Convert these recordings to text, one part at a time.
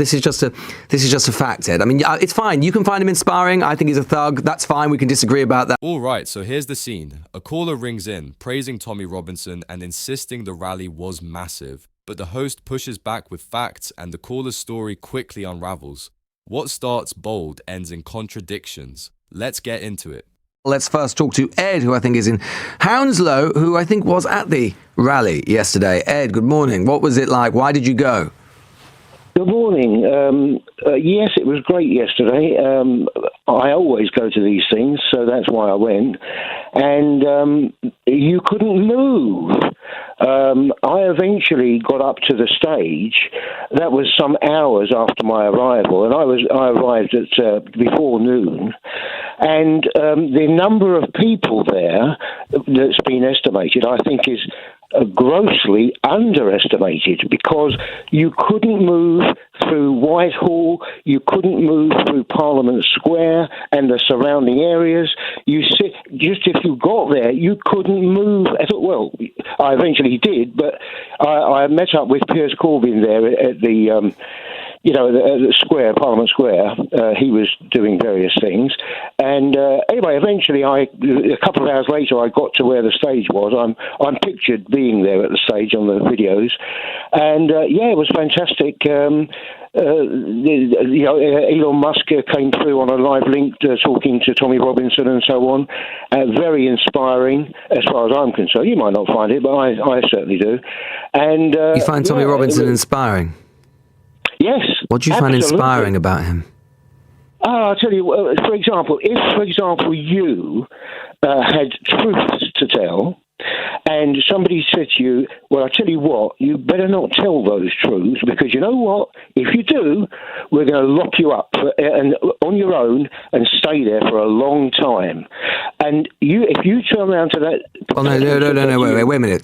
This is just a fact, Ed. I mean, it's fine. You can find him inspiring. I think he's a thug. That's fine. We can disagree about that. All right, so here's the scene. A caller rings in, praising Tommy Robinson and insisting the rally was massive. But the host pushes back with facts and the caller's story quickly unravels. What starts bold ends in contradictions. Let's get into it. Let's first talk to Ed, who I think is in Hounslow, who I think was at the rally yesterday. Ed, good morning. What was it like? Why did you go? Good morning. Yes, it was great yesterday. I always go to these things, so that's why I went. And you couldn't move. I eventually got up to the stage. That was some hours after my arrival, and I arrived at before noon. And the number of people there that's been estimated, I think, is grossly underestimated, because you couldn't move through Whitehall, you couldn't move through Parliament Square and the surrounding areas. Just if you got there, you couldn't move at all. Well, I eventually did, but I met up with Piers Corbyn there at the the square, Parliament Square. He was doing various things. And anyway, eventually, a couple of hours later, I got to where the stage was. I'm pictured being there at the stage on the videos. And, it was fantastic. Elon Musk came through on a live link talking to Tommy Robinson and so on. Very inspiring, as far as I'm concerned. You might not find it, but I certainly do. And you find Tommy Robinson inspiring? Yes. What do you find inspiring about him? I'll tell you, for example, if you had truths to tell, and somebody said to you, well, I tell you what, you better not tell those truths, because you know what? If you do, we're going to lock you up on your own and stay there for a long time. And if you turn around to that... Oh, no, wait a minute.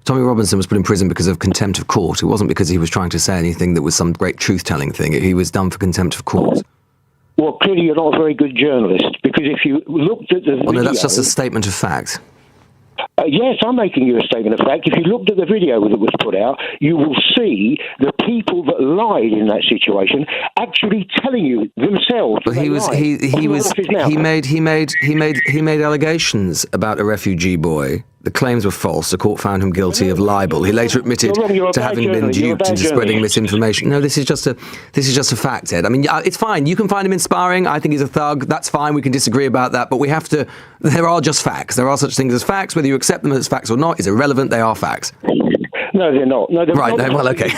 Tommy Robinson was put in prison because of contempt of court. It wasn't because he was trying to say anything that was some great truth-telling thing. He was done for contempt of court. Well, clearly you're not a very good journalist, because if you looked at the video... Well, no, that's just a statement of fact. Yes, I'm making you a statement of fact. If you looked at the video that was put out, you will see the people that lied in that situation actually telling you themselves. But he made allegations about a refugee boy. The claims were false. The court found him guilty of libel. He later admitted to having been duped into spreading misinformation. No, this is just a fact, Ed. I mean, it's fine. You can find him inspiring. I think he's a thug. That's fine. We can disagree about that. But there are just facts. There are such things as facts. Whether you accept them as facts or not is irrelevant. They are facts. No, they're not. No, they're right. not. No, well, okay.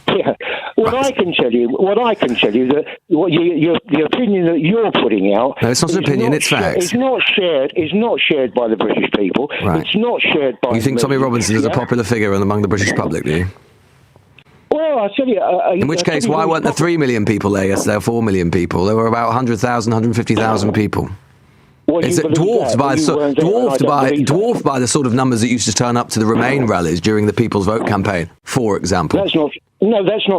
Yeah. What I can tell you, that the opinion that you're putting out. No, it's not an opinion. It's facts. It's not shared by the British people. Right. It's not shared by. You think Tommy Robinson is a popular figure among the British public, do you? Well, I'll tell you... in which case, why weren't there 3 million people there yesterday, or 4 million people? There were about 100,000, 150,000 people. Is it dwarfed by the sort of numbers that used to turn up to the Remain rallies during the People's Vote campaign, for example? That's not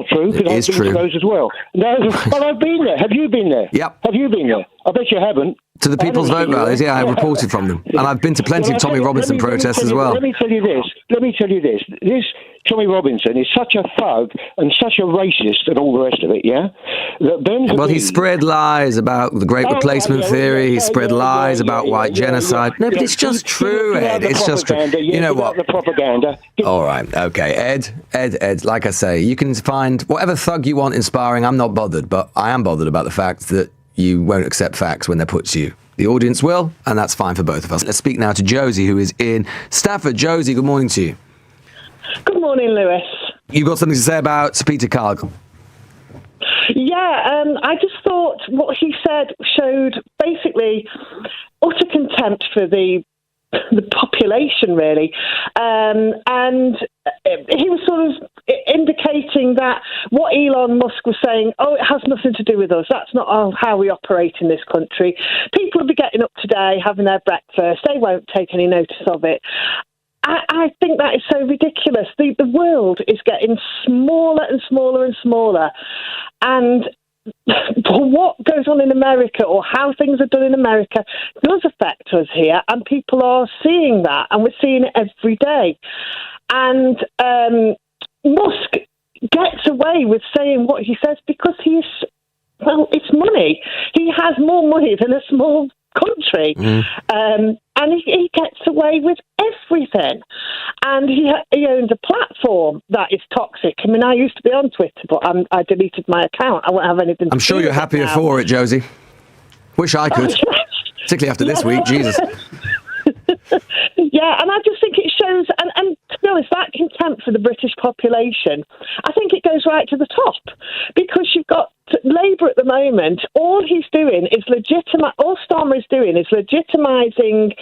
true, because I've been to those as well. No, but I've been there. Have you been there? Yep. Have you been there? I bet you haven't. To the People's Vote rallies, yeah, I reported from them. And I've been to plenty of Tommy Robinson protests as well. Let me tell you this. This Tommy Robinson is such a thug and such a racist and all the rest of it, yeah? He spread lies about the Great Replacement Theory. He spread lies about white genocide. No, but it's just true, Ed. It's just true. You know what? The propaganda. All right, okay. Ed, like I say, you can find whatever thug you want inspiring. I'm not bothered, but I am bothered about the fact that you won't accept facts when they're put to you. The audience will, and that's fine for both of us. Let's speak now to Josie, who is in Stafford. Josie, good morning to you. Good morning, Lewis. You've got something to say about Sir Peter Cargill? Yeah, I just thought what he said showed basically utter contempt for the population, really. And he was sort of indicating that what Elon Musk was saying, it has nothing to do with us. That's not how we operate in this country. People will be getting up today, having their breakfast. They won't take any notice of it. I think that is so ridiculous. The world is getting smaller and smaller and smaller. And what goes on in America, or how things are done in America, does affect us here, and people are seeing that, and we're seeing it every day. And Musk, gets away with saying what he says because it's money. He has more money than a small country. And he gets away with everything. And he owns a platform that is toxic. I mean, I used to be on Twitter, but I deleted my account. I won't have anything to I'm sure you're happier for it, Josie. Wish I could. Particularly after this week, Jesus. Yeah, and I just think it shows, and to be honest, that contempt for the British population, I think it goes right to the top, because you've got Labour at the moment, all Starmer is doing is legitimising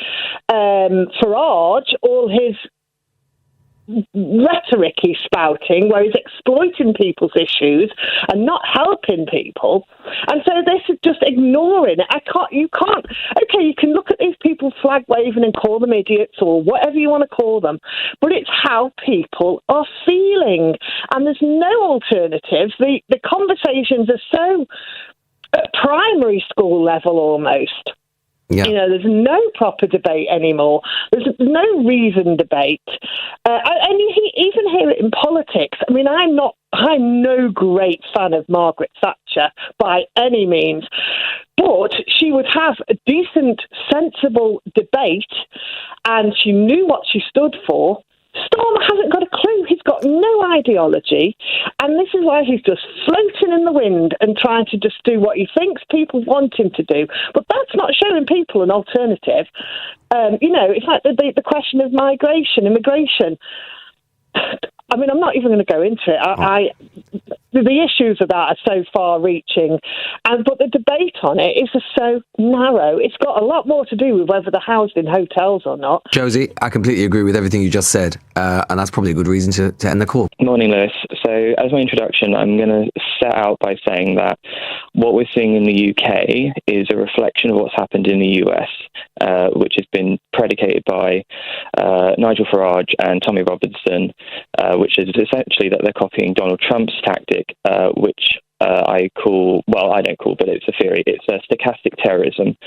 Farage, all his rhetoric he's spouting, where he's exploiting people's issues and not helping people. And so this is just ignoring it. You can look at these people flag waving and call them idiots or whatever you want to call them, but it's how people are feeling. And there's no alternatives. The conversations are so at primary school level almost. Yeah. There's no proper debate anymore. There's no reasoned debate. And you even hear it in politics. I mean, I'm no great fan of Margaret Thatcher by any means, but she would have a decent, sensible debate, and she knew what she stood for. Stormer hasn't got a clue. He's got no ideology, and this is why he's just floating in the wind and trying to just do what he thinks people want him to do. But that's not showing people an alternative. It's like the question of immigration. I mean, I'm not even going to go into it. The issues of that are so far-reaching, but the debate on it is just so narrow. It's got a lot more to do with whether they're housed in hotels or not. Josie, I completely agree with everything you just said, and that's probably a good reason to end the call. Morning, Lewis. So, as my introduction, I'm going to set out by saying that what we're seeing in the UK is a reflection of what's happened in the US, which has been predicated by Nigel Farage and Tommy Robinson, which is essentially that they're copying Donald Trump's tactic, which I don't call, but it's a theory. It's stochastic terrorism.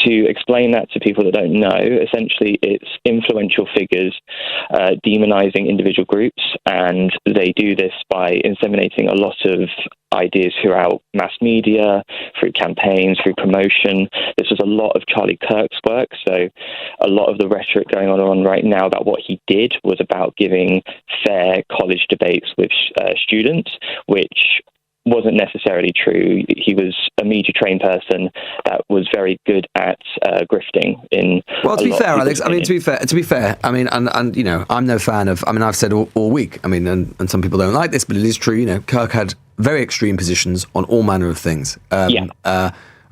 To explain that to people that don't know, essentially it's influential figures demonizing individual groups, and they do this by inseminating a lot of ideas throughout mass media, through campaigns, through promotion. This was a lot of Charlie Kirk's work, so a lot of the rhetoric going on right now about what he did was about giving fair college debates with students, which wasn't necessarily true. He was a media-trained person that was very good at grifting. To be fair, Alex, I mean, to be fair, I mean, and I'm no fan of. I mean, I've said all week. I mean, and some people don't like this, but it is true. Kirk had very extreme positions on all manner of things. I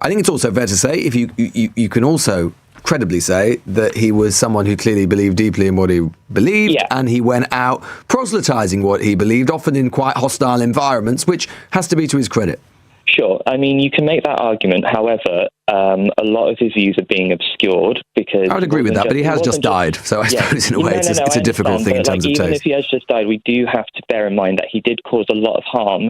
think it's also fair to say, if you can also credibly say that he was someone who clearly believed deeply in what he believed, and he went out proselytizing what he believed, often in quite hostile environments, which has to be to his credit. Sure. I mean, you can make that argument. However, a lot of his views are being obscured because... I would agree with that, but he has just died. So I suppose in a way it's a difficult thing in terms of taste. Even if he has just died, we do have to bear in mind that he did cause a lot of harm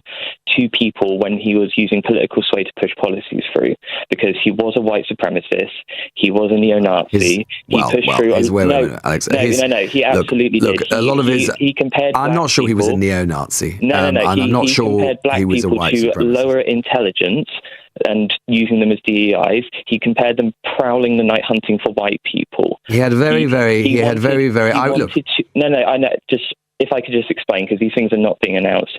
to people when he was using political sway to push policies through, because he was a white supremacist, he was a neo-Nazi, he absolutely did. A lot of his... He compared I'm not sure he was a neo-Nazi. I'm not sure he was a white supremacist. Lower intelligence and using them as DEIs. He compared them prowling the night hunting for white people. He had very. Just if I could just explain, because these things are not being announced.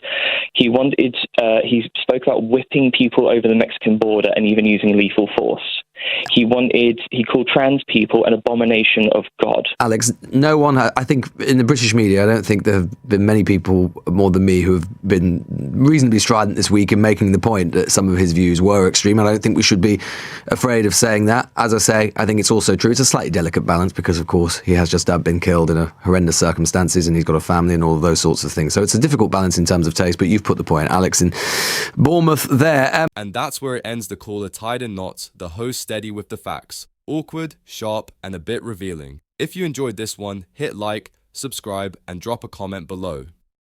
He spoke about whipping people over the Mexican border and even using lethal force. He called trans people an abomination of God. Alex, no one, I think in the British media, I don't think there have been many people more than me who have been reasonably strident this week in making the point that some of his views were extreme. And I don't think we should be afraid of saying that. As I say, I think it's also true. It's a slightly delicate balance because, of course, he has just been killed in horrendous circumstances and he's got a family and all of those sorts of things. So it's a difficult balance in terms of taste, but you've put the point, Alex, in Bournemouth there. And that's where it ends. The caller tied in knots, the host steady with the facts. Awkward, sharp, and a bit revealing. If you enjoyed this one, hit like, subscribe, and drop a comment below.